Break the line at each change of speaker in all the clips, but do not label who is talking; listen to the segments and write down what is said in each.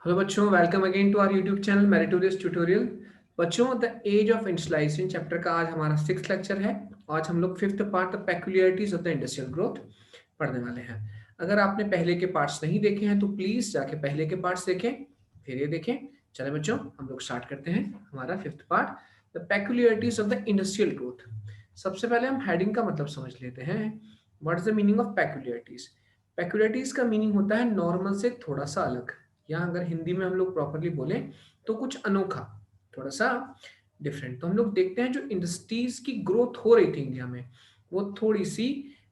Hello बच्चों, welcome again to our YouTube channel meritorious tutorial. बच्चों, the age of industrialisation chapter का आज हमारा 6th लेक्चर है। आज हम लोग 5th part the peculiarities of the industrial growth पढ़ने वाले हैं। अगर आपने पहले के पार्ट्स नहीं देखे हैं तो प्लीज जाके पहले के पार्ट्स देखें, फिर ये देखें। चले बच्चों, हम लोग स्टार्ट करते हैं हमारा 5th part the peculiarities of the industrial growth. सबसे पहले हम हेडिंग का मतलब समझ लेते हैं। What is the meaning of peculiarities? Peculiarities का मीनिंग होता है नॉर्मल से थोड़ा सा अलग, या अगर हिंदी में हम लोग प्रॉपरली बोले तो कुछ अनोखा, थोड़ा सा डिफरेंट। तो हम लोग देखते हैं जो इंडस्ट्रीज की ग्रोथ हो रही थी इंडिया में, वो थोड़ी सी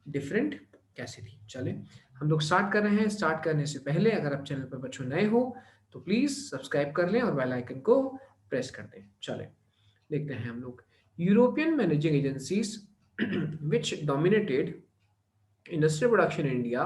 डिफरेंट कैसी थी। चले हम लोग स्टार्ट कर रहे हैं। स्टार्ट करने से पहले अगर आप चैनल पर बच्चों नए हो तो प्लीज सब्सक्राइब कर लें और बेल आइकन को प्रेस कर दें। चले देखते हैं हम लोग। European managing agencies which dominated industrial production in India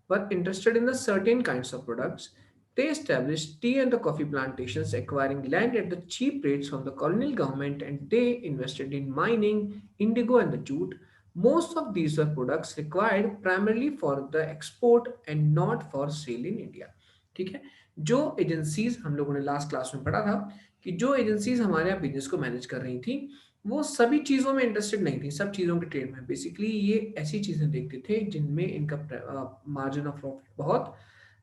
were interested in the certain kinds of products. They established tea and the coffee plantations, acquiring land at the cheap rates from the colonial government, and they invested in mining, indigo, and the jute. Most of these were products required primarily for the export and not for sale in India. ठीक है। जो agencies हम लोगों ने last class में पढ़ा था कि जो एजेंसीज हमारे यहाँ बिजनेस को मैनेज कर रही थी वो सभी चीजों में इंटरेस्टेड नहीं थी, सब चीजों के ट्रेड में। बेसिकली ये ऐसी चीजें देखते थे जिनमें इनका मार्जिन ऑफ प्रॉफिट बहुत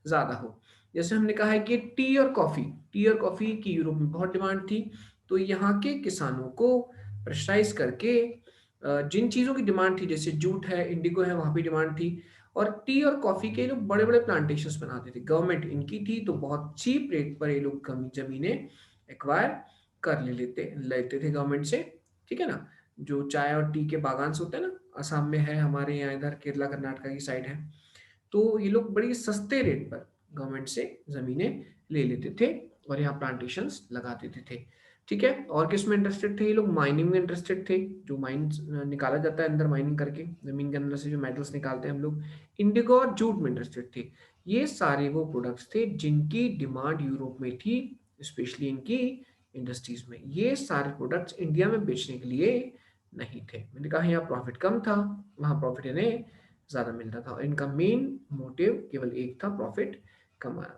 ज्यादा हो। जैसे हमने कहा है कि टी और कॉफी की यूरोप में बहुत डिमांड थी। तो यहाँ के किसानों को प्रेशराइज करके जिन चीजों की डिमांड थी, जैसे जूट है, इंडिगो है, वहां भी डिमांड थी। और टी और कॉफी के लोग बड़े बड़े प्लांटेशंस बनाते थे, गवर्नमेंट इनकी थी, तो बहुत चीप रेट पर ये लोग कमी जमीनें एक्वायर कर लेते लेते थे गवर्नमेंट से। ठीक है ना। जो चाय और टी के बागान होते हैं ना, असम में है, हमारे यहाँ इधर केरला कर्नाटका की साइड है। तो ये लोग बड़ी सस्ते रेट पर गवर्नमेंट से जमीनें ले लेते थे और यहाँ प्लांटेशंस लगा देते थे। ठीक है। और किस में इंटरेस्टेड थे ये लोग? माइनिंग में इंटरेस्टेड थे। जो माइन निकाला जाता है अंदर, माइनिंग करके जमीन के अंदर से जो मेटल्स निकालते हैं हम लोग। इंडिगो और जूट में इंटरेस्टेड थे। ये सारे वो प्रोडक्ट्स थे जिनकी डिमांड यूरोप में थी, स्पेशली इनकी इंडस्ट्रीज में। ये सारे प्रोडक्ट्स इंडिया में बेचने के लिए नहीं थे। मैंने कहा यहाँ प्रॉफिट कम था, वहाँ प्रॉफिट इन्हें ज्यादा मिलता था, और इनका मेन मोटिव केवल एक था, प्रॉफिट कमाना।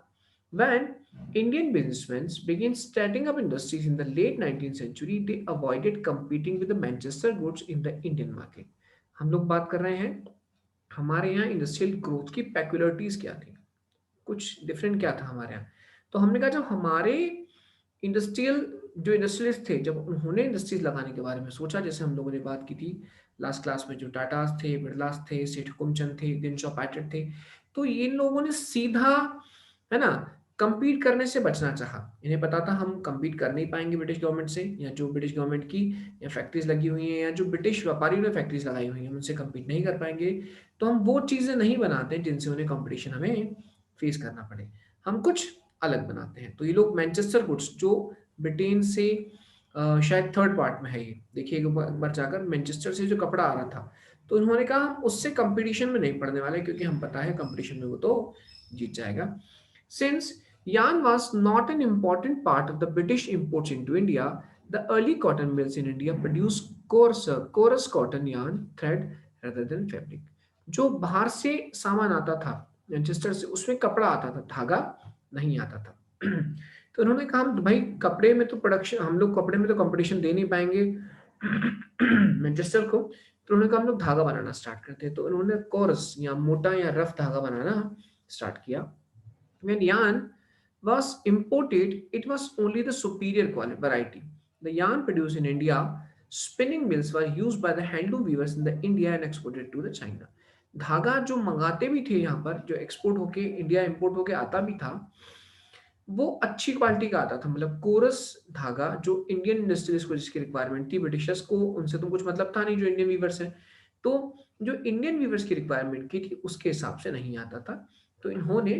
When Indian businessmen began starting up industries in the late 19th century, they avoided competing with the Manchester goods in the Indian market. हम लोग बात कर रहे हैं हमारे यहाँ इंडस्ट्रियल ग्रोथ की पेक्युलरिटीज क्या थी, कुछ डिफरेंट क्या था हमारे यहाँ। तो हमने कहा जब हमारे इंडस्ट्रियल जो इंडस्ट्रियलिस्ट थे, जब उन्होंने इंडस्ट्रीज लगाने के बारे में सोचा, जैसे हम लोगों ने बात की थी लास्ट क्लास में, जो टाटास थे, बिरलास थे, सेठ हुकुमचंद थे, दिनशॉ पैटेट थे, तो ये लोगों ने सीधा, है ना, compete करने से बचना चाहा। इन्हें पता था हम compete कर नहीं पाएंगे ब्रिटिश गवर्नमेंट से, या जो ब्रिटिश गवर्नमेंट की या फैक्ट्रीज लगी हुई हैं, या जो ब्रिटिश व्यापारियों ने फैक्ट्रीज लगाई हुई हैं, उनसे compete नहीं कर पाएंगे। तो हम वो चीजें नहीं बनाते जिनसे उन्हें कंपटीशन हमें फेस करना पड़े, हम कुछ अलग बनाते हैं। तो ये लोग मैनचेस्टर गुड्स, जो ब्रिटेन से शायद थर्ड पार्ट में है, ये देखिए एक बार जाकर, मैनचेस्टर से जो कपड़ा आ रहा था, तो उन्होंने कहा हम उससे कंपटीशन में नहीं पड़ने वाले, क्योंकि हम पता है कंपटीशन में वो तो जीत जाएगा। Since yarn was not an important part of the British imports into India, the early cotton mills in India produced coarse cotton yarn thread rather than fabric. जो बाहर से सामान आता था मैनचेस्टर से, उसमें कपड़ा आता था, धागा नहीं आता था। तो उन्होंने कहा भाई कपड़े में तो प्रोडक्शन, हम लोग कपड़े में तो कंपटीशन दे नहीं पाएंगे मैनचेस्टर को। तो उन्होंने कहा हम लोग धागा बनाना स्टार्ट करते हैं। तो उन्होंने कोरस या मोटा या रफ धागा बनाना स्टार्ट किया। When yarn was imported, it was only the superior quality variety. The yarn produced in India, spinning mills were used by the handloom weavers in the India and exported to the China. धागा जो मंगाते भी थे यहाँ पर, जो export होके India import होके आता भी था, वो अच्छी क्वालिटी का आता था। मतलब कोरस धागा जो इंडियन इंडस्ट्रीज को जिसकी रिक्वायरमेंट थी, ब्रिटिशर्स को उनसे तो कुछ मतलब था नहीं, जो इंडियन वीवर्स हैं, तो जो इंडियन वीवर्स की रिक्वायरमेंट की थी उसके हिसाब से नहीं आता था। तो इन्होंने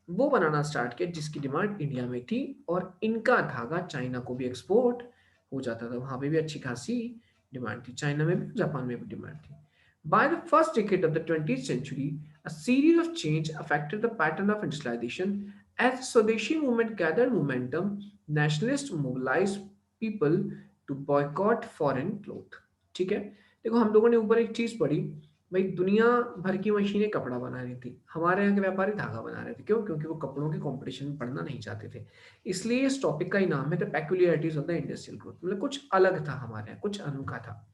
वो बनाना स्टार्ट किया जिसकी डिमांड इंडिया में थी, और इनका धागा चाइना को भी एक्सपोर्ट हो जाता था, वहां पे भी अच्छी खासी डिमांड थी, चाइना में भी, जापान में भी डिमांड थी। By the first decade of the 20th century, a series of change affected the pattern of industrialization. As the Swadeshi movement gathered momentum, nationalists mobilized people to boycott foreign cloth. ठीक है। देखो हम लोगों ने ऊपर एक चीज पढ़ी, भाई दुनिया भर की मशीनें कपड़ा बना रही थी, हमारे यहाँ के व्यापारी धागा बना रहे थे। क्यों? क्योंकि वो कपड़ों के कंपटीशन में पड़ना नहीं चाहते थे। इसलिए इस टॉपिक का ही नाम है the peculiarities of the industrial growth, मतलब कुछ अलग था हमारे यहाँ, कुछ अनोखा था।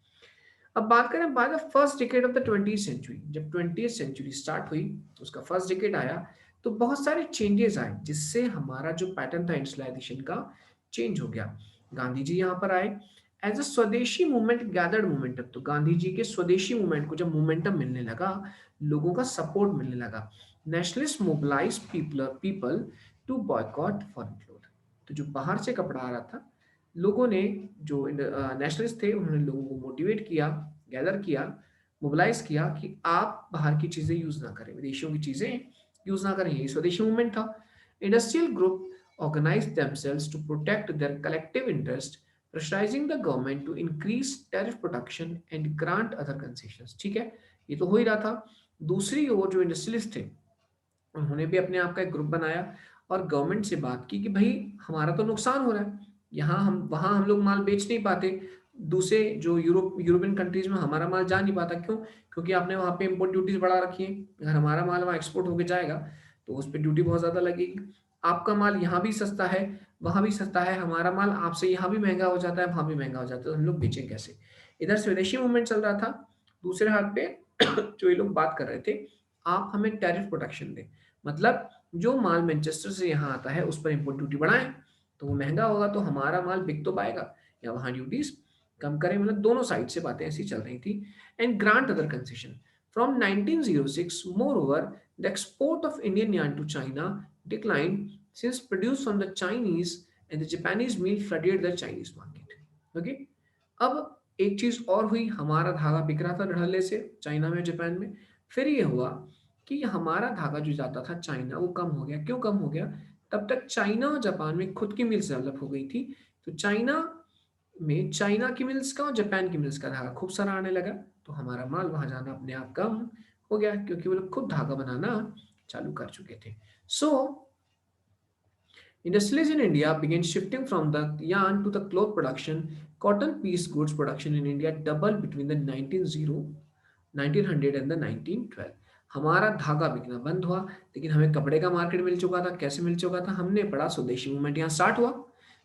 अब बात करें by the first decade of the 20th century, जब 20th सेंचुरी स्टार्ट हुई, उसका फर्स्ट डिकेड आया, तो बहुत सारे चेंजेस आए जिससे हमारा जो पैटर्न था इंडस्ट्रियलाइजेशन का चेंज हो गया। गांधी जी यहाँ पर आए, एज अ स्वदेशी मूवमेंट गैदर्ड मोमेंटम, तो गांधी जी के स्वदेशी मूवमेंट को जब मोमेंटम मिलने लगा, लोगों का सपोर्ट मिलने लगा, nationalist mobilize people people to boycott foreign cloth, तो जो बाहर से कपड़ा आ रहा था, लोगों ने, जो नेशनलिस्ट थे, उन्होंने लोगों को मोटिवेट किया, गैदर किया, मोबिलाइज किया कि आप बाहर की चीजें यूज ना करें, विदेशियों की चीजें यूज ना करें। ये स्वदेशी मूवमेंट था। Industrial group organized themselves to protect their collective interest, pressurizing the government to increase tariff protection and grant other concessions। ठीक है, ये तो हो ही रहा था। दूसरी ओर जो इंडस्ट्रियलिस्ट थे, उन्होंने भी अपने आप का एक ग्रुप बनाया और गवर्नमेंट से बात की कि भाई हमारा तो नुकसान हो रहा है, यहाँ हम वहाँ हम लोग माल बेच नहीं पाते, दूसरे जो यूरोपियन कंट्रीज में हमारा माल जा नहीं पाता। क्यों? क्योंकि आपने वहाँ पे इम्पोर्ट ड्यूटीज बढ़ा रखी है। अगर हमारा माल वहाँ एक्सपोर्ट होके जाएगा तो उस पर ड्यूटी बहुत ज़्यादा लगेगी। आपका माल यहाँ भी सस्ता है, वहाँ भी सस्ता है, हमारा माल आपसे यहाँ भी महंगा हो जाता है, वहाँ भी महंगा हो जाता है, तो हम लोग बेचें कैसे? इधर स्वदेशी मूवमेंट चल रहा था, दूसरे हाथ पे जो ये लोग बात कर रहे थे, आप हमें टैरिफ प्रोटेक्शन दें, मतलब जो माल मैनचेस्टर से यहाँ आता है उस पर इम्पोर्ट ड्यूटी बढ़ाएं, तो वो महंगा होगा तो हमारा माल बिक तो पाएगा, या वहाँ ड्यूटीज कम करें। मतलब दोनों साइड से बातें ऐसी चल रही थी। And grant other concession from 1906, moreover the export of Indian yarn to China decline since produce from the Chinese and the Japanese mill flooded the Chinese market. Okay, अब एक चीज और हुई, हमारा धागा बिक रहा था धड़ल्ले से चाइना में, जापान में। फिर ये हुआ कि हमारा धागा जो जाता था चाइना, वो कम हो गया। क्यों कम हो गया? तब तक चाइना और जापान में खुद की मिल्स डेवलप हो गई थी, तो चाइना में चाइना की मिल्स का और जापान की मिल्स का धागा खूब सारा आने लगा, तो हमारा माल वहां जाना अपने आप कम हो गया, क्योंकि वो लोग खुद धागा बनाना चालू कर चुके थे। सो industries in India began shifting from the yarn to the cloth production. Cotton piece goods production in India doubled between the 1900 and the 1912। हमारा धागा बिकना बंद हुआ, लेकिन हमें कपड़े का मार्केट मिल चुका था। कैसे मिल चुका था? हमने पढ़ा, स्वदेशी मूवमेंट यहाँ स्टार्ट हुआ।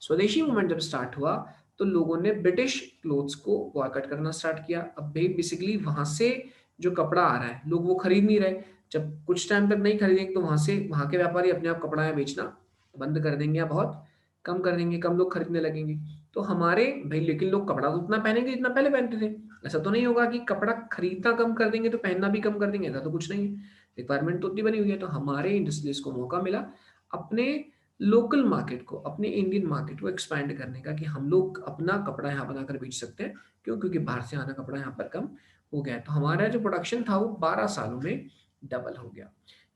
स्वदेशी मूवमेंट जब स्टार्ट हुआ तो लोगों ने ब्रिटिश क्लोथ्स को बॉयकॉट करना स्टार्ट किया। अब बेसिकली वहां से जो कपड़ा आ रहा है, लोग वो खरीद नहीं रहे। जब कुछ टाइम तक नहीं खरीदेंगे तो वहां के व्यापारी अपने आप कपड़ा यहाँ बेचना बंद कर देंगे या बहुत कम कर देंगे, कम लोग खरीदने लगेंगे। तो हमारे भाई, लेकिन लोग कपड़ा तो उतना पहनेंगे जितना पहले पहनते थे। ऐसा तो नहीं होगा कि कपड़ा खरीदना कम कर देंगे तो पहनना भी कम कर देंगे, ऐसा तो कुछ नहीं है। रिक्वायरमेंट तो उतनी बनी हुई है। तो हमारे इंडस्ट्रीज को मौका मिला अपने लोकल मार्केट को, अपने इंडियन मार्केट को एक्सपैंड करने का, कि हम लोग अपना कपड़ा यहाँ बनाकर बेच सकते हैं। क्यों? क्योंकि बाहर से आना कपड़ा यहाँ पर कम हो गया है। तो हमारा जो प्रोडक्शन था वो 12 सालों में डबल हो गया।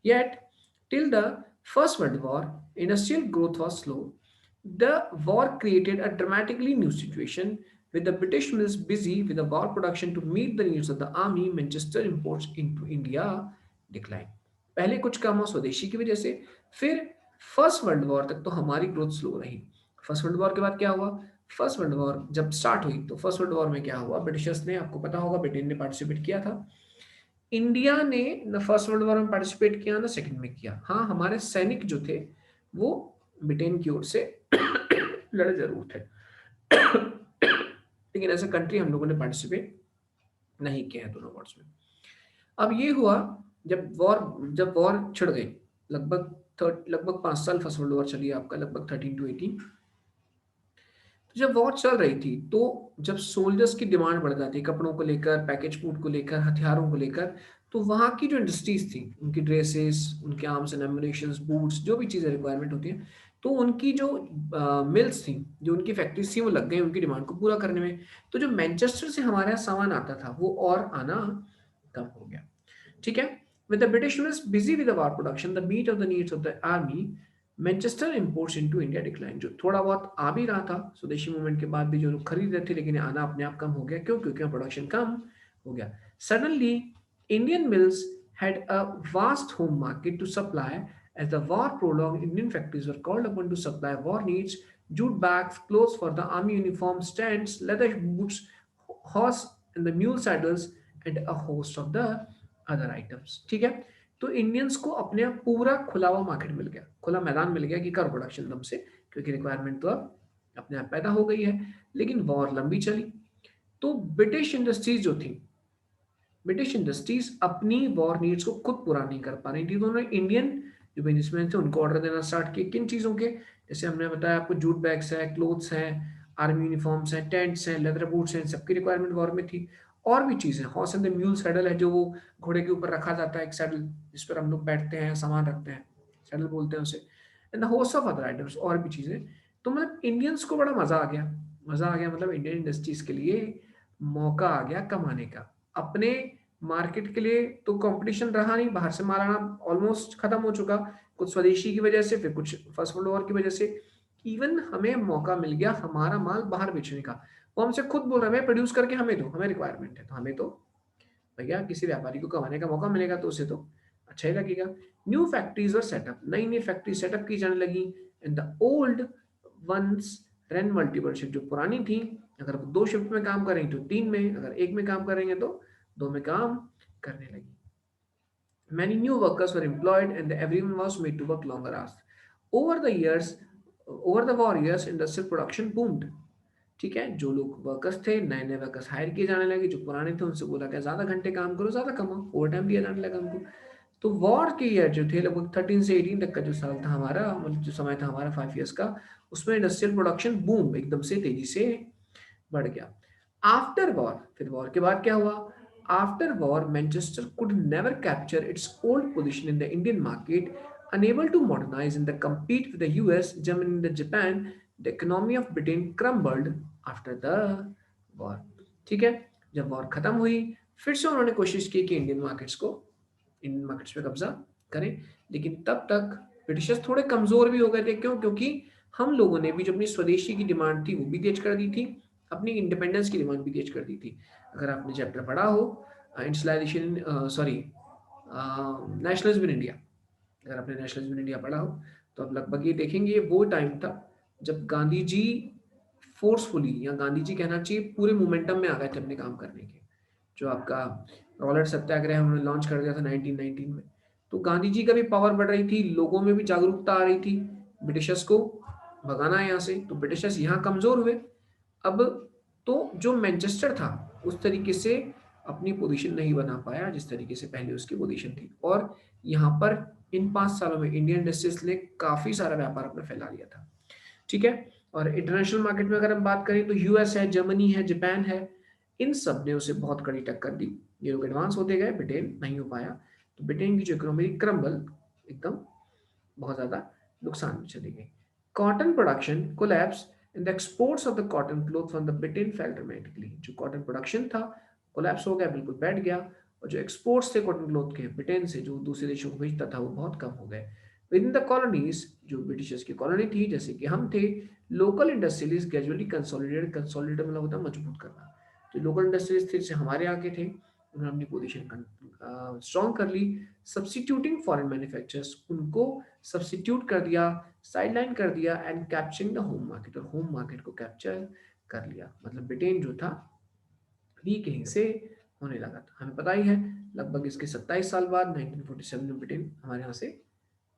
Yet till the first world war industrial growth was slow. The war created a dramatically new situation with the British mills busy with the war production to meet the needs of the army. Manchester imports into India declined। पहले कुछ कम हो स्वदेशी की वजह से, फिर first world war तक तो हमारी ग्रोथ स्लो रही। फर्स्ट वर्ल्ड वॉर के बाद क्या हुआ? फर्स्ट वर्ल्ड वॉर जब स्टार्ट हुई तो फर्स्ट वर्ल्ड वॉर में क्या हुआ? ब्रिटिशर्स ने, आपको पता होगा, ब्रिटेन ने पार्टिसिपेट किया था। इंडिया ने न फर्स्ट वर्ल्ड वॉर में पार्टिसिपेट किया, ना सेकंड में किया। हाँ, हमारे सैनिक जो थे वो ब्रिटेन की ओर से लड़े जरूर थे, लेकिन एज अ कंट्री हम लोगों ने पार्टिसिपेट नहीं किया है दोनों वॉर्स में। अब ये हुआ जब वॉर छिड़ गई, लगभग 5 साल फर्स्ट वर्ल्ड वॉर चली आपका, लगभग 13 to 18। तो जब वॉर चल रही थी तो जब सोल्जर्स की डिमांड बढ़ जाती, कपड़ों को लेकर, पैकेज फूड को लेकर, हथियारों को लेकर, तो वहाँ की जो इंडस्ट्रीज थी, उनकी ड्रेसेस, उनके आर्म्स एंड एम्युनिशन, बूट्स, जो भी चीज़ें रिक्वायरमेंट होती है, तो उनकी जो मिल्स थी, जो उनकी फैक्ट्रीज थी, वो लग गई उनकी डिमांड को पूरा करने में। तो जो मैनचेस्टर से हमारे यहाँ सामान आता था वो और आना कम हो गया। ठीक है, with the British was busy with the war production, the meet of the needs of the army, Manchester imports into India decline. जो थोड़ा बहुत आ भी रहा था स्वदेशी मूवमेंट के बाद भी, जो लोग खरीद रहे थे, लेकिन आना अपने आप कम हो गया। क्यों? क्योंकि प्रोडक्शन कम हो गया। Suddenly Indian mills had a vast home market to supply. As the war prolonged, Indian factories were called upon to supply war needs: jute bags, clothes for the army uniform, stands, leather boots, horse and the mule saddles, and a host of the other items, ठीक है। तो Indians को अपने आप पूरा खुला हुआ market मिल गया, खुला मैदान मिल गया कि करो प्रोडक्शन दम से, क्योंकि रिक्वायरमेंट तो अब अपने आप पैदा हो गई है। लेकिन वॉर लंबी चली, तो ब्रिटिश इंडस्ट्रीज जो थी, ब्रिटिश इंडस्ट्रीज अपनी वॉर नीड्स को खुद पूरा नहीं कर पा रही थी, तो उन्होंने इंडियन जो बिजनेसमैन थे उनको ऑर्डर देना स्टार्ट किए। किन चीज़ों के? जैसे हमने बताया आपको, जूट बैग्स है, क्लोथ्स हैं, आर्मी यूनिफॉर्म्स हैं, टेंट्स हैं, लेदर बूट्स हैं, इन सबकी रिक्वायरमेंट वॉर में थी। और भी चीज़ें, horse and the mule saddle है, जो वो घोड़े के ऊपर रखा जाता है, एक सैडल जिस पर हम लोग बैठते हैं, सामान रखते हैं, सैडल बोलते हैं उसे। And the host of other items, और भी चीज़ें। तो मतलब इंडियंस को बड़ा मज़ा आ गया, मज़ा आ गया, मतलब इंडियन इंडस्ट्रीज के लिए मौका आ गया कमाने का। अपने मार्केट के लिए तो कंपटीशन रहा नहीं, बाहर से माल आना ऑलमोस्ट खत्म हो चुका, कुछ स्वदेशी की वजह से, फिर कुछ फर्स्ट वर्ल्ड वॉर की वजह से। इवन हमें मौका मिल गया हमारा माल बाहर बेचने का। वो हमसे खुद बोल रहे हैं, प्रोड्यूस करके हमें दो, हमें रिक्वायरमेंट है, तो हमें तो भैया किसी व्यापारी को कमाने का मौका मिलेगा तो उसे तो अच्छा ही लगेगा। न्यू फैक्ट्रीज और सेटअप, नई नई फैक्ट्री सेटअप की जाने लगी। And the old ones run multiple shift, जो पुरानी थी, अगर वो 2 शिफ्ट में काम करेंगे तो 3 में, अगर 1 में काम करेंगे तो 2 में काम करने लगी। Many new workers were employed and everyone was made to work longer hours. Over the years, over the war years, industrial production boomed. ठीक है, जो लोग वर्कर्स थे, नए नए वर्कर्स हायर किए जाने लगे, जो पुराने थे उनसे बोला गया ज्यादा घंटे काम करो, ज्यादा कमाओ, ओवर टाइम दिया जाने लगा उनको। तो वॉर के ईयर जो थे, लगभग 13 से 18 तक का जो साल था हमारा, मतलब जो समय था हमारा 5 years का, उसमें इंडस्ट्रियल प्रोडक्शन बूम एकदम से तेजी से बढ़ गया। आफ्टर वॉर, फिर वॉर के बाद क्या हुआ? After war Manchester could never capture its old position in the Indian market, unable to modernize in the compete with the US, Germany and Japan, the economy of Britain crumbled after the war। ठीक है, जब war खत्म हुई, फिर से उन्होंने कोशिश की कि इंडियन मार्केट्स पे कब्जा करें, लेकिन तब तक ब्रिटिशर्स थोड़े कमजोर भी हो गए थे। क्यों? क्योंकि हम लोगों ने भी जो अपनी स्वदेशी की डिमांड थी वो भी तेज कर दी थी, अपनी इंडिपेंडेंस की डिमांड भी तेज कर दी थी। अगर आपने चैप्टर पढ़ा हो, industrialization, sorry, nationalism in India, अगर आपने नेशनलिज्म इन इंडिया पढ़ा हो, तो आप लगभग ये देखेंगे, ये वो टाइम था जब गांधी जी फोर्सफुली, या गांधी जी कहना चाहिए, पूरे मोमेंटम में आ गए थे अपने काम करने के। जो आपका रॉलेट सत्याग्रह उन्होंने लॉन्च कर दिया था 1919 में, तो गांधी जी का भी पावर बढ़ रही थी, लोगों में भी जागरूकता आ रही थी, ब्रिटिशर्स को भगाना है यहाँ से, तो ब्रिटिशर्स यहाँ कमजोर हुए। अब तो जो मैनचेस्टर था उस तरीके से अपनी पोजीशन नहीं बना पाया जिस तरीके से पहले उसकी पोजीशन थी, और यहाँ पर इन 5 सालों में इंडियन इंडस्ट्रीज ने काफी सारा व्यापार अपना फैला लिया था। ठीक है, और इंटरनेशनल मार्केट में अगर हम बात करें तो यूएस है, जर्मनी है, जापान है, इन सब ने उसे बहुत कड़ी टक्कर दी। ये लोग एडवांस होते गए, ब्रिटेन नहीं हो पाया, तो ब्रिटेन की जो इकोनॉमी क्रम्बल, एकदम बहुत ज़्यादा नुकसान में चली गई। Cotton production collapse and the exports of the cotton cloth from the Britain fail dramatically. जो कॉटन प्रोडक्शन था कोलैप्स हो गया, बिल्कुल बैठ गया, और जो एक्सपोर्ट्स थे कॉटन क्लॉथ के ब्रिटेन से, जो दूसरे देशों को भेजता था, वो बहुत कम हो गए। विद इन द कॉलोनीज, जो ब्रिटिशर्स की कॉलोनी थी जैसे कि हम थे, local industries gradually consolidated, consolidate मतलब होता है मजबूत करना। जो लोकल इंडस्ट्रीज थे जैसे हमारे आगे थे, उन्होंने अपनी पोजीशन स्ट्रॉन्ग कर ली। सब्सिट्यूटिंग फॉरेन मैन्युफैक्चरर्स, उनको सब्सिट्यूट कर दिया, साइडलाइन कर दिया, and capturing the home market, और होम मार्केट को कैप्चर कर लिया। मतलब ब्रिटेन जो था वीक कहीं से होने लगा था। हमें पता ही है, लगभग इसके 27 साल बाद 1947 में ब्रिटेन हमारे यहाँ से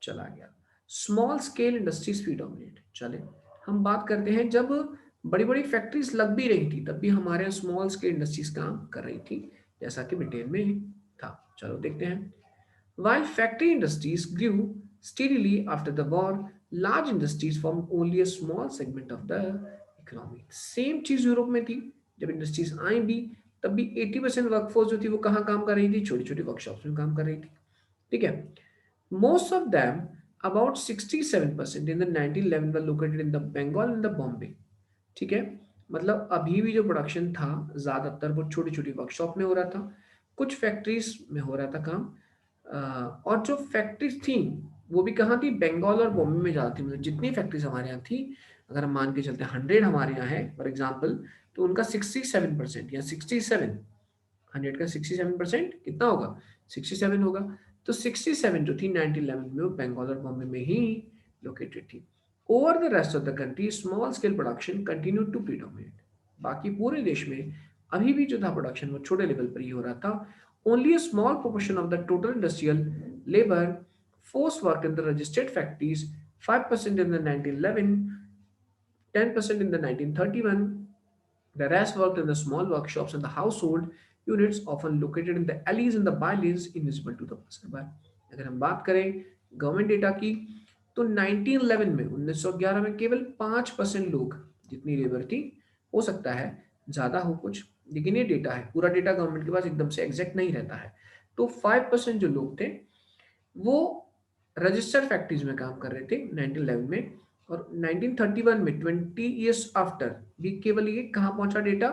चला गया। स्मॉल स्केल इंडस्ट्रीज भी डोमिनेट। चले हम बात करते हैं, जब बड़ी बड़ी फैक्ट्रीज लग भी रही थी तब भी हमारे यहाँ स्मॉल स्केल इंडस्ट्रीज काम कर रही थी, जैसा कि ब्रिटेन में था। चलो देखते हैं। While factory industries grew steadily after the war, large industries formed only a small segment of the economy. Same चीज यूरोप में थी, जब इंडस्ट्रीज आई भी तब भी 80% वर्कफोर्स जो थी वो कहाँ काम कर रही थी? छोटी छोटी वर्कशॉप्स में काम कर रही थी। ठीक है, most of them, about 67% in the 1911 were located in the Bengal and the Bombay। ठीक है, मतलब अभी भी जो प्रोडक्शन था ज्यादातर वो छोटी छोटी वर्कशॉप में हो रहा था, कुछ फैक्ट्रीज में हो रहा था काम। और जो फैक्ट्रीज थी वो भी कहाँ थी? बंगाल और बॉम्बे में ज़्यादा थी। मतलब जितनी फैक्ट्रीज हमारे यहाँ थी, अगर हम मान के चलते हैं 100 हमारे यहाँ है फॉर एग्जाम्पल, तो उनका 67% या 67, 100 का 67% कितना होगा? 67 होगा। तो 67 जो थी 1911 में, वो बंगाल और बॉम्बे में ही लोकेटेड थी। Over the rest of the country small scale production continue to predominate. बाकी पूरे देश में अभी भी जो था प्रोडक्शन वो छोटे लेवल पर ही हो रहा था, Only a small proportion of the total industrial labor force worked in the registered factories, 5% in the 1911, 10% in the 1931. The rest worked in the small workshops and the household units often located in the alleys and the bylanes invisible to the passerby. अगर हम बात करें government data की तो 1911 में 1911 में केवल 5% लोग जितनी लेबर थी हो सकता है ज़्यादा हो कुछ लेकिन ये डेटा है पूरा डेटा गवर्नमेंट के पास एकदम से एग्जैक्ट नहीं रहता है तो 5% जो लोग थे वो रजिस्टर्ड फैक्ट्रीज में काम कर रहे थे 1911 में और 1931 में 20 ईयर्स आफ्टर भी केवल ये कहाँ पहुंचा डेटा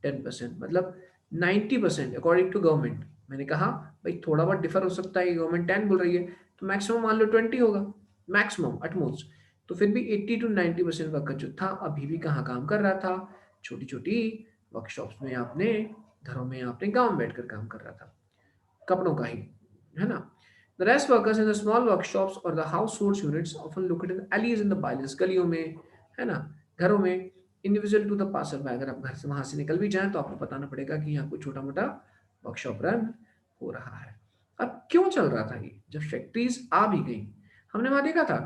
10% मतलब 90% अकॉर्डिंग टू गवर्नमेंट मैंने कहा भाई थोड़ा बहुत डिफर हो सकता है गवर्नमेंट 10 बोल रही है तो मैक्सिमम मान लो 20 होगा मैक्सिमम एटमोस्ट तो फिर भी 80 to 90% वर्कर जो था अभी भी कहाँ काम कर रहा था छोटी छोटी वर्कशॉप्स में आपने घरों में आपने गाँव में बैठकर काम कर रहा था कपड़ों का ही है ना The rest workers in the small workshops or the household units often located in alleys in the bylanes गलियों में है ना घरों में individual to the passerby अगर आप घर से वहां से निकल भी जाएं तो आपको बताना पड़ेगा कि यहाँ कोई छोटा मोटा वर्कशॉप रन हो रहा है अब क्यों चल रहा था ये जब फैक्ट्रीज आ भी गई हमने वहां देखा था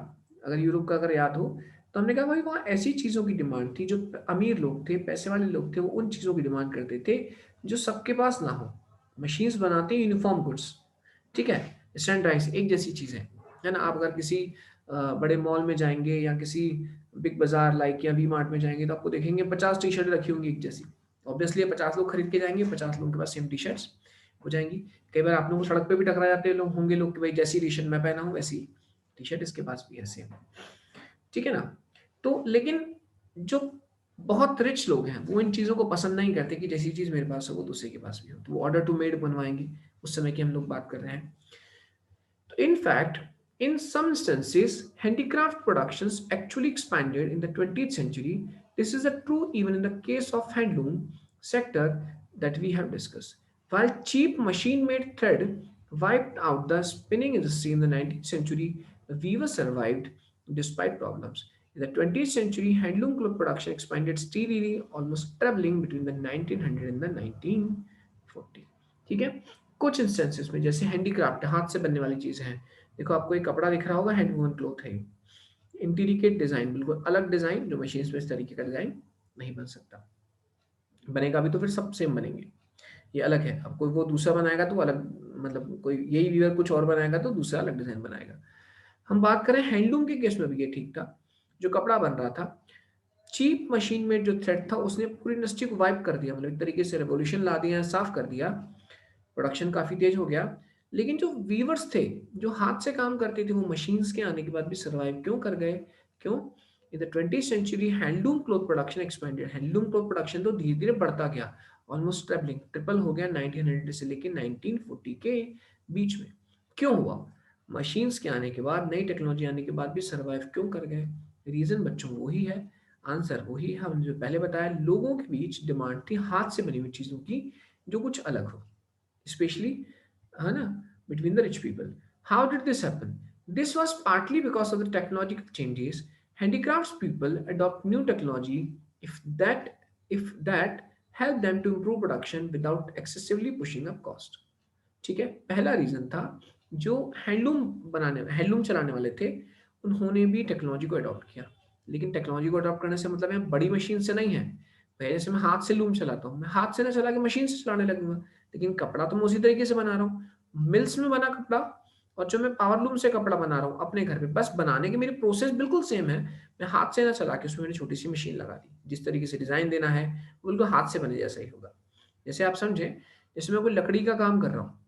अगर यूरोप का अगर याद हो तो हमने कहा भाई वहाँ ऐसी चीज़ों की डिमांड थी जो अमीर लोग थे पैसे वाले लोग थे वो उन चीज़ों की डिमांड करते थे जो सबके पास ना हो मशीन्स बनाते हैं यूनिफॉर्म गुड्स ठीक है स्टैंडर्डाइज एक जैसी चीज़ है ना आप अगर किसी बड़े मॉल में जाएंगे या किसी बिग बाजार लाइक या वी मार्ट में जाएंगे तो आपको देखेंगे 50 टी शर्ट रखी होंगी एक जैसी ऑब्वियसली 50 लोग खरीद के जाएंगे 50 लोगों के पास सेम टी शर्ट्स हो जाएंगी कई बार आप लोगों को सड़क पे भी टकरा जाते लोग होंगे लोग कि भाई जैसी टी शर्ट मैं पहना हूँ वैसी टी शर्ट इसके पास भी है सेम ठीक है ना तो लेकिन जो बहुत रिच लोग हैं वो इन चीज़ों को पसंद नहीं करते कि जैसी चीज़ मेरे पास हो वो दूसरे के पास भी हो तो वो ऑर्डर टू मेड बनवाएंगे उस समय की हम लोग बात कर रहे हैं In fact, in some instances, handicraft productions actually expanded in the 20th century. This is a true even in the case of handloom sector that we have discussed. While cheap machine-made thread wiped out the spinning industry in the 19th century, the weaver survived despite problems. In the 20th century, handloom cloth production expanded steadily, almost trebling between the 1900 and the 1940. ठीक है कुछ instances में जैसे handicraft हाथ से बनने वाली चीजें हैं देखो आपको एक कपड़ा दिख रहा होगा हैंड वूवन क्लोथ है इंटीरिकेट डिजाइन बिल्कुल अलग डिजाइन जो मशीन में इस तरीके का डिजाइन नहीं बन सकता बनेगा भी तो फिर सब सेम बनेंगे ये अलग है अब कोई वो दूसरा बनाएगा तो अलग मतलब कोई यही व्यूअर कुछ और बनाएगा तो दूसरा अलग डिजाइन बनाएगा हम बात करें हैंडलूम के केस में भी ये ठीक था जो कपड़ा बन रहा था चीप मशीन में जो थ्रेड था उसने पूरी इंडस्ट्री को वाइप कर दिया मतलब एक तरीके से रेवोल्यूशन ला दिया साफ कर दिया प्रोडक्शन काफी तेज हो गया लेकिन जो वीवर्स थे जो हाथ से काम करते थे वो मशीन्स के आने के बाद भी सरवाइव क्यों कर गए क्यों in the 20th century handloom cloth production expanded handloom cloth production तो धीरे धीरे बढ़ता गया ऑलमोस्ट ट्रिपलिंग ट्रिपल हो गया 1900 से लेके 1940 के बीच में क्यों हुआ मशीन्स के आने के बाद नई टेक्नोलॉजी आने के बाद भी सरवाइव क्यों कर गए रीजन बच्चों वही है आंसर वही है हमने जो पहले बताया लोगों के बीच डिमांड थी हाथ से बनी हुई चीजों की जो कुछ अलग हो especially है between the rich people. How did this happen? This was partly because of the technological changes. Handicrafts people adopt new technology if that help them to improve production without excessively pushing up cost. ठीक है पहला reason था जो handloom चलाने वाले थे उन्होंने भी टेक्नोलॉजी को अडॉप्ट किया लेकिन टेक्नोलॉजी को अडॉप्ट करने से मतलब है बड़ी मशीन से नहीं है पहले से मैं हाथ से लूम चलाता हूँ मैं हाथ से ना चला के मशीन से चलाने लगूंगा लेकिन कपड़ा तो मैं उसी तरीके से बना रहा हूँ मिल्स में बना कपड़ा और जो मैं पावर लूम से कपड़ा बना रहा हूँ अपने घर पे बस बनाने की मेरी प्रोसेस बिल्कुल सेम है मैं हाथ से ना चला के उसमें मैंने छोटी सी मशीन लगा दी जिस तरीके से डिजाइन देना है वो बिल्कुल हाथ से बने जैसा ही होगा जैसे आप समझे जैसे मैं कोई लकड़ी का काम कर रहा हूँ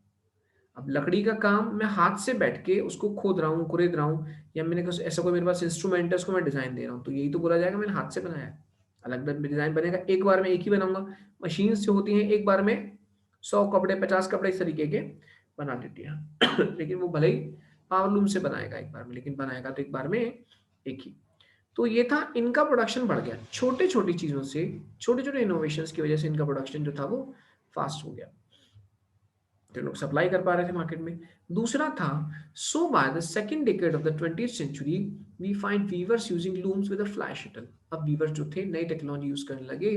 अब लकड़ी का काम मैं हाथ से बैठ के उसको खोद रहा हूँ कुरेद रहा हूँ या मैंने ऐसा कोई मेरे पास इंस्ट्रूमेंट है उसको मैं डिजाइन दे रहा हूँ तो यही तो बोला जाएगा मैंने हाथ से बनाया है अलग अलग डिजाइन बनेगा एक बार में एक ही बनाऊंगा मशीन से होती है एक बार में 100 कपड़े 50 कपड़े इस तरीके के बना देती है लेकिन वो भले ही पावरलूम से बनाएगा एक बार में लेकिन बनाएगा तो एक बार में एक ही तो ये था इनका प्रोडक्शन बढ़ गया छोटे छोटी चीजों से छोटे छोटे इनोवेशन की वजह से इनका प्रोडक्शन जो था वो फास्ट हो गया तो लोग सप्लाई कर पा रहे थे मार्केट में दूसरा था so by the second decade of the 20th century we find weavers using looms with a fly shuttle अब वीवर्स जो थे नई टेक्नोलॉजी यूज करने लगे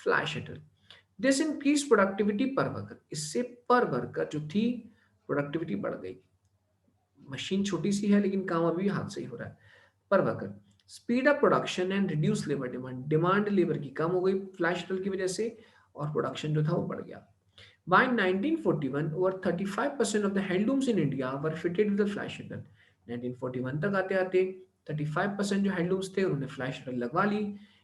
fly shuttle this increase productivity per worker, इससे पर वर्कर जो थी प्रोडक्टिविटी बढ़ गई। मशीन छोटी सी है लेकिन काम अभी हाथ से ही हो रहा है। पर worker speed up production and reduce labour demand, demand labour की कम हो गई फ्लैश ड्रिल की वजह से और प्रोडक्शन जो था वो बढ़ गया। By 1941, over 35% of the handlooms in India were fitted with the flash drill. 1941 तक आते आते 35% जो हैंडलूम्स थे उन्होंने फ्लैश ड्रिल लगवा ली।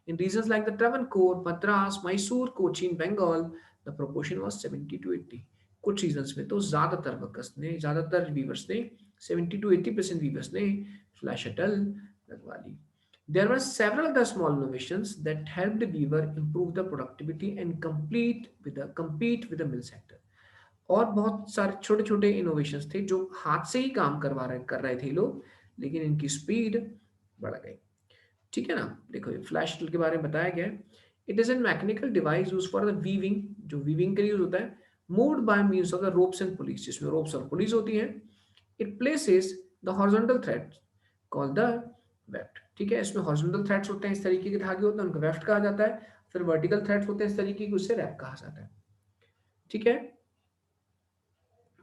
In regions like the Travancore, Madras, Mysore, Cochin, Bengal, the proportion was 70 to 80. कुछ रीजन्स में तो ज्यादातर वीवर्स ने 70 to 80% वीवर्स ने फ्लैश ड्रिल लगवा ली। There were several other small innovations that helped the weaver improve the productivity and compete with the mill sector. और बहुत सारे छोटे छोटे इनोवेशंस थे जो हाथ से ही काम कर रहे थे लोग, लेकिन इनकी स्पीड बढ़ गई। ठीक है ना। देखो ये फ्लैश ड्रिल के बारे में बताया गया है। It is an mechanical device use for the weaving, जो वीविंग के लिए यूज होता है। Moved by means of the ropes and pulleys, जिसमें रोप्स और पुलीज होती है। It places the horizontal thread called the weft. ठीक है, इसमें हॉरिजॉन्टल थ्रेड्स होते हैं, इस तरीके के धागे होते हैं, उनको वेफ्ट कहा जाता है। फिर वर्टिकल थ्रेड्स होते हैं इस तरीके के, उससे रैप कहा जाता है। ठीक है।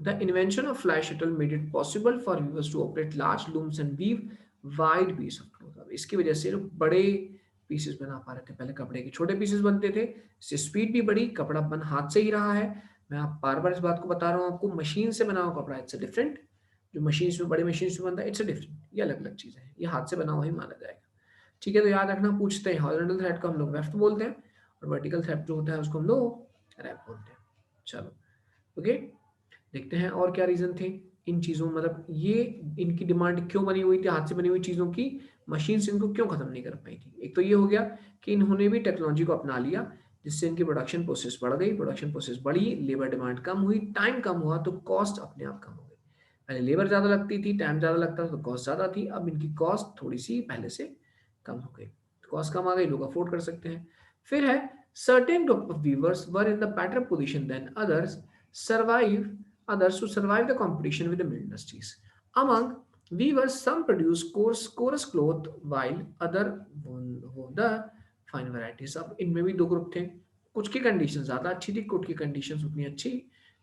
The invention of fly shuttle made it possible for weavers to operate large looms and weave wide piece of cloth. अब इसकी वजह से लोग बड़े पीसेस बना पा रहे थे, पहले कपड़े के छोटे पीसेस बनते थे, इससे स्पीड भी बढ़ी, कपड़ा बन हाथ से ही रहा है। मैं आप बार बार इस बात को बता रहा हूँ आपको, मशीन से बना हुआ कपड़ा इट्स डिफरेंट, जो मशीन में बड़ी मशीन में बनता है इट्स डिफरेंट, ये अलग अलग चीजें हैं, ये हाथ से बना हुआ ही माना जाएगा। ठीक है, तो याद रखना पूछते हैं, हॉरिजॉन्टल थ्रेड को हम लोग वेफ्ट बोलते हैं और वर्टिकल थ्रेड जो होता है उसको हम लोग रैप बोलते हैं। चलो ओके, देखते हैं और क्या रीजन थे इन चीजों, मतलब ये इनकी डिमांड क्यों बनी हुई थी, हाथ से बनी हुई चीजों की, मशीन से इनको क्यों खत्म नहीं कर पाई थी। एक तो ये हो गया कि इन्होंने भी टेक्नोलॉजी को अपना लिया, जिससे इनकी प्रोडक्शन प्रोसेस बढ़ गई, प्रोडक्शन प्रोसेस बढ़ी, लेबर डिमांड कम हुई, टाइम कम हुआ तो कॉस्ट अपने आप कम हो गई। पहले लेबर ज्यादा लगती थी, टाइम ज्यादा लगता था तो कॉस्ट ज्यादा थी, अब इनकी कॉस्ट थोड़ी सी पहले से कम हो गई, कॉस्ट कम आ गई, लोग अफोर्ड कर सकते हैं। फिर है certain group of viewers were in the better position than others survive others to survive the competition with the mill industries. Among weavers, some produce coarse cloth while other wove the fine varieties. अब इनमें भी दो group थे, कुछ की condition ज्यादा अच्छी थी, कुछ की कंडीशन उतनी अच्छी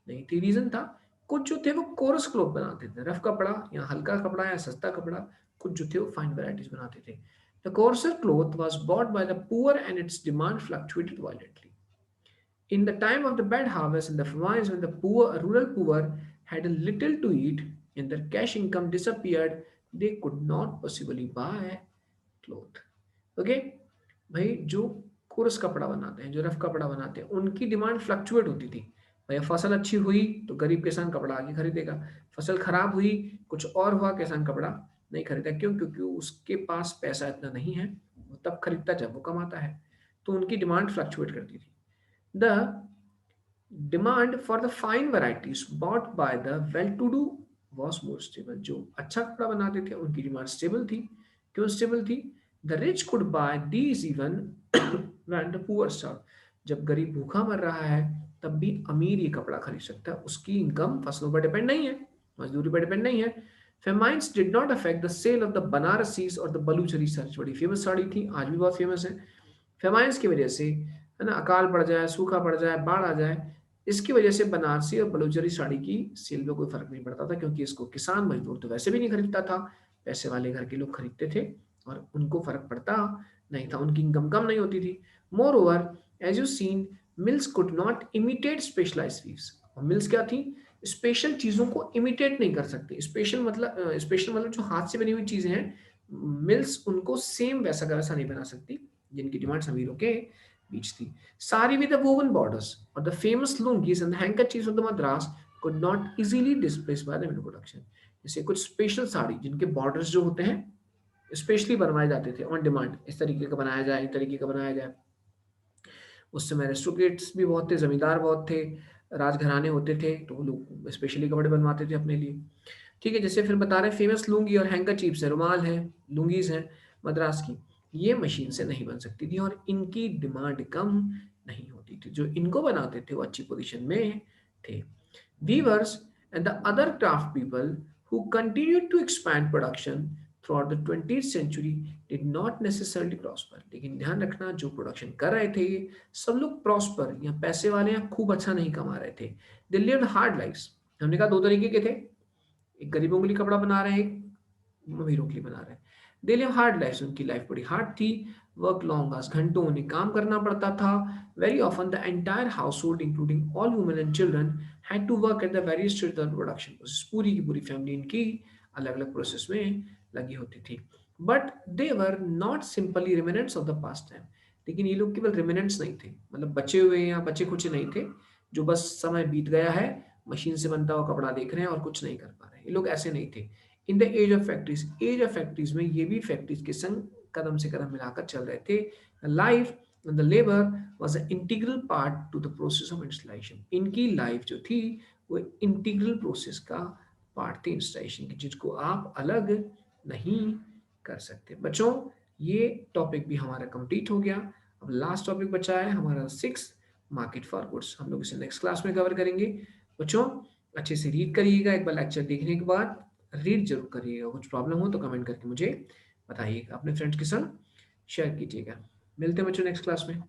नहीं थी। रीजन था कुछ जो थे वो कोरस क्लॉथ बनाते थे, रफ कपड़ा या हल्का कपड़ा या सस्ता कपड़ा, कुछ जो थे वो फाइन वैरायटीज बनाते थे। The coarser cloth was bought by the poor and its demand fluctuated violently. In the time of the bad harvest and the famines, when the rural poor had little to eat and their cash income disappeared, they could not possibly buy cloth. Okay? भाई जो coarse कपड़ा बनाते हैं, जो rough कपड़ा बनाते हैं, उनकी डिमांड फ्लक्चुएट होती थी। भाई फसल अच्छी हुई तो गरीब किसान कपड़ा आगे खरीदेगा, फसल खराब हुई, कुछ और हुआ, किसान कपड़ा नहीं खरीदा। क्यों? क्योंकि उसके पास पैसा इतना नहीं है, वो तब खरीदता जब वो कमाता है, तो उनकी डिमांड फ्लक्चुएट करती थी। The demand for the fine varieties bought by the well-to-do was more stable. जो अच्छा कपड़ा बनाते थे उनकी डिमांड स्टेबल थी। क्यों स्टेबल थी? The rich could buy these even when the poor starved. जब गरीब भूखा मर रहा है तब भी अमीर ये कपड़ा खरीद सकता है, उसकी इनकम फसलों पर डिपेंड नहीं है, मजदूरी पर डिपेंड नहीं है। Famines did not affect the sale of the Banarasis और the Baluchari साड़ी, बड़ी फेमस साड़ी थी, आज भी बहुत फेमस है। फेमाइंस की वजह से, है ना, अकाल पड़ जाए, सूखा पड़ जाए, बाढ़ आ जाए, इसकी वजह से बनारसी और बलूचरी साड़ी की सेल में कोई फर्क नहीं पड़ता था, क्योंकि इसको किसान मजदूर तो वैसे भी नहीं खरीदता था, पैसे वाले घर के लोग खरीदते थे और उनको फर्क पड़ता नहीं था, उनकी इनकम कम नहीं होती थी। Moreover as you seen, mills could not imitate specialized weaves. और मिल्स क्या थी? स्पेशल चीजों को इमिटेट नहीं कर सकती। स्पेशल मतलब जो हाथ से बनी हुई चीजें हैं, मिल्स उनको सेम वैसा का वैसा नहीं बना सकती, जिनकी डिमांड अमीरों के बीच थी। Sari with the woven borders or the famous lungis and the handkerchiefs of the Madras could not easily displaced by the mill production. जैसे कुछ स्पेशल साड़ी जिनके बॉर्डर्स जो होते हैं स्पेशली बनवाए जाते थे ऑन डिमांड, इस तरीके का बनाया जाए, इस तरीके का बनाया जाए। उस समय एरिस्टोक्रेट्स भी बहुत थे, जमींदार बहुत थे, राजघराने होते थे, तो वो लोग स्पेशली कपड़े बनवाते थे अपने लिए। ठीक है, जैसे फिर बता रहे हैं फेमस लुंगी और हैंकरचीफ्स है, रुमाल है, लुंगीज हैं मद्रास की, ये मशीन से नहीं बन सकती थी और इनकी डिमांड कम नहीं होती थी। जो इनको बनाते थे वो अच्छी पोजीशन में थे। Weavers and the other craft people who continued to expand production throughout the 20th century did not necessarily prosper. लेकिन ध्यान रखना जो प्रोडक्शन कर रहे थे ये सब लोग प्रॉस्पर या पैसे वाले या खूब अच्छा नहीं कमा रहे थे. They lived hard lifes. हमने कहा दो तरीके के थे, एक गरीबों के लिए कपड़ा बना रहे हैं, एक अमीरों के लिए बना रहे हैं. दे लिव हार्ड लाइफ, उनकी लाइफ बड़ी हार्ड थी. वर्क लॉन्ग आवर्स, घंटों उन्हें काम करना पड़ता था. Very often the entire household including all women and children had to work at the various stage of production process. पूरी की पूरी फैमिली इनकी अलग अलग प्रोसेस में लगी होती थी. But they were not simply remnants of the past time. लेकिन ये लोग केवल रिमेनेंट्स नहीं थे, मतलब बचे हुए या बचे कुछ नहीं थे जो बस समय बीत गया है, मशीन से बनता हुआ कपड़ा देख रहे हैं और कुछ नहीं कर पा रहे हैं. ये लोग ऐसे नहीं थे. In the age of factories में ये भी फैक्ट्रीज के संग कदम से कदम मिलाकर चल रहे थे. Life and the labour was a integral part two the process of installation. इनकी लाइफ जो थी वो इंटीग्रल प्रोसेस का पार्ट थी इंस्टॉलेशन की, जिसको आप अलग नहीं कर सकते. बच्चों, ये टॉपिक भी हमारा कंप्लीट हो गया. अब लास्ट टॉपिक बचा है हमारा 6 मार्केट फॉर गुड्स. हम लोग इसे नेक्स्ट क्लास में कवर करेंगे. बच्चों, अच्छे से रीड करिएगा. एक बार लेक्चर देखने के बाद रीड जरूर करिएगा. कुछ प्रॉब्लम हो तो कमेंट करके मुझे बताइएगा. अपने फ्रेंड्स के साथ शेयर कीजिएगा. मिलते हैं बच्चों नेक्स्ट क्लास में.